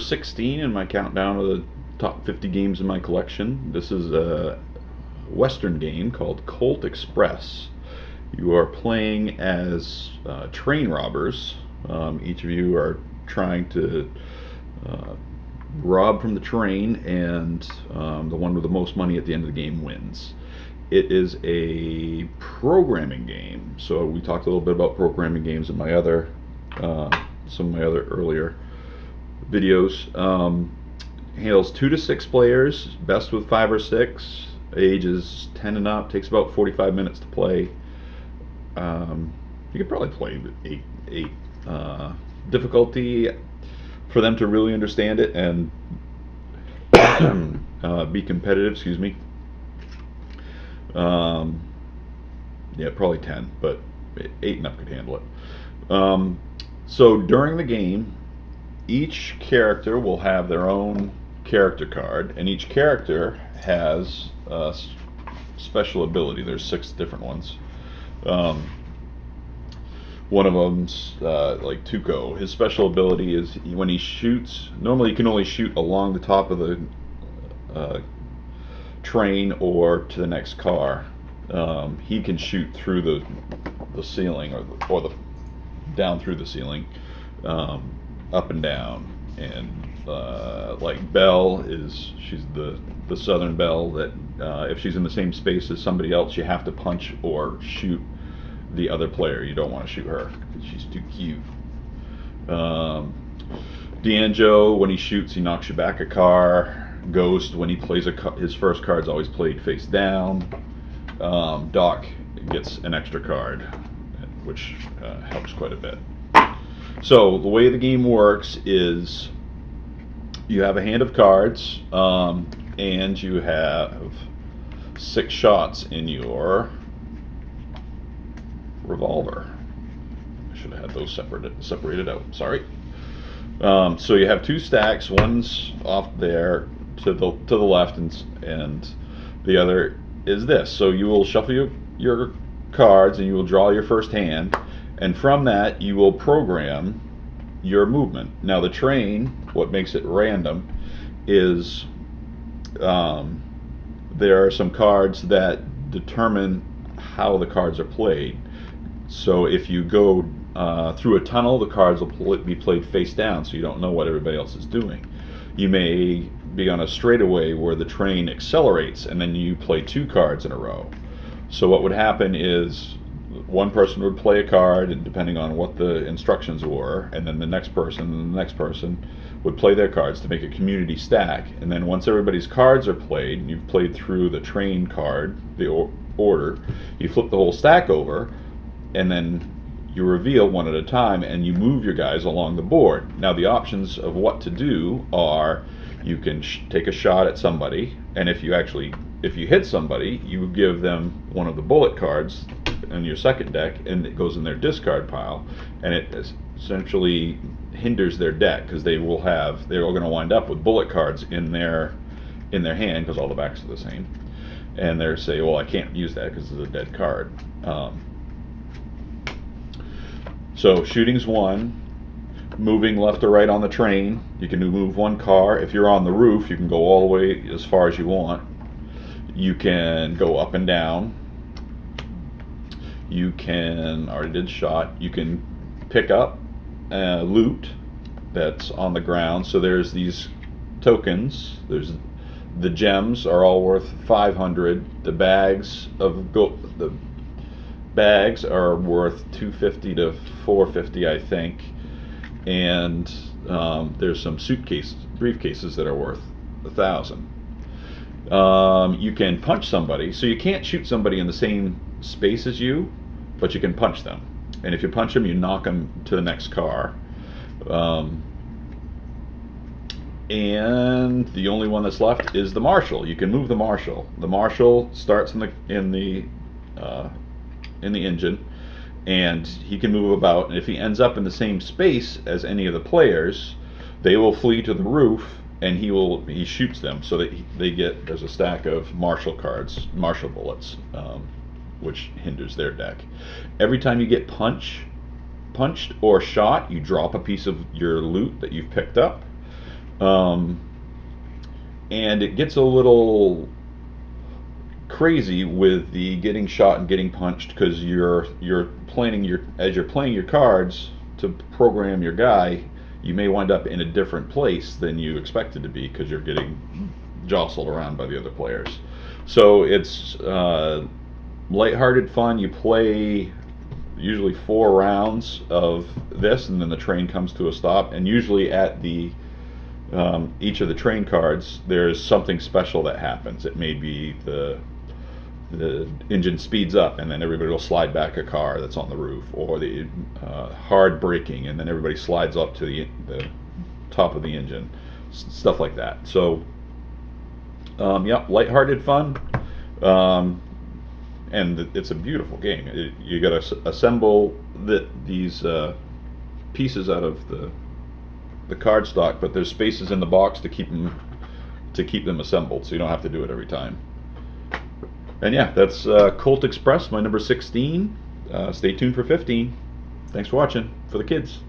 16 in my countdown of the top 50 games in my collection. This is a Western game called Colt Express. You are playing as train robbers. Each of you are trying to rob from the train, and the one with the most money at the end of the game wins. It is a programming game. So we talked a little bit about programming games in my other some of my other earlier videos. Handles 2 to 6 players, best with 5 or 6. Ages 10 and up. Takes about 45 minutes to play. You could probably play with 8 difficulty for them to really understand it and be competitive. Excuse me. Yeah, probably 10, but 8 and up could handle it. So during the game, each character will have their own character card, and each character has a special ability. There's 6 different ones. One of them's like Tuco. His special ability is when he shoots, normally you can only shoot along the top of the train or to the next car. He can shoot through the ceiling or the down through the ceiling, up and down. And like Belle she's the Southern Belle that if she's in the same space as somebody else, you have to punch or shoot the other player. You don't want to shoot her because she's too cute. D'Anjo, when he shoots, he knocks you back a car. Ghost, when he plays his first card's always played face down. Doc gets an extra card, which helps quite a bit. So the way the game works is you have a hand of cards, and you have 6 shots in your revolver. I should have had those separated out. Sorry. So you have 2 stacks. One's off there to the left, and the other is this. So you will shuffle your cards, and you will draw your first hand, and from that you will program your movement. Now the train, what makes it random is there are some cards that determine how the cards are played. So if you go through a tunnel, the cards will be played face down, so you don't know what everybody else is doing. You may be on a straightaway where the train accelerates, and then you play 2 cards in a row. So what would happen is one person would play a card, depending on what the instructions were, and then the next person and the next person would play their cards to make a community stack. And then once everybody's cards are played, and you've played through the train card, the order, you flip the whole stack over, and then you reveal one at a time, and you move your guys along the board. Now the options of what to do are you can take a shot at somebody, and if you hit somebody, you give them one of the bullet cards in your second deck, and it goes in their discard pile, and it essentially hinders their deck because they're going to wind up with bullet cards in their hand because all the backs are the same, and they're say, well, I can't use that because it's a dead card. So shooting's 1. Moving left or right on the train, you can move 1 car. If you're on the roof, you can go all the way as far as you want. You can go up and down. You can, already did shot, you can pick up loot that's on the ground. So there's these tokens. There's the gems are all worth 500. The bags are worth 250 to 450, I think. And there's some briefcases that are worth 1,000. You can punch somebody, so you can't shoot somebody in the same space as you, but you can punch them. And if you punch them, you knock them to the next car. And the only one that's left is the marshal. You can move the marshal. The marshal starts in the engine, and he can move about, and if he ends up in the same space as any of the players, they will flee to the roof, and he shoots them, so that there's a stack of marshal bullets, which hinders their deck. Every time you get punched or shot, you drop a piece of your loot that you've picked up. Um, and it gets a little crazy with the getting shot and getting punched, because you're planning your as you're playing your cards to program your guy, you may wind up in a different place than you expected to be because you're getting jostled around by the other players. So it's lighthearted fun. You play usually 4 rounds of this, and then the train comes to a stop. And usually at the each of the train cards, there's something special that happens. It may be the engine speeds up, and then everybody will slide back a car that's on the roof, or the hard braking, and then everybody slides up to the top of the engine, stuff like that. So, yeah, lighthearted fun, and it's a beautiful game. You got to assemble these pieces out of the card stock, but there's spaces in the box to keep them assembled, so you don't have to do it every time. And yeah, that's Colt Express, my number 16. Stay tuned for 15. Thanks for watching for the kids.